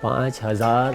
5000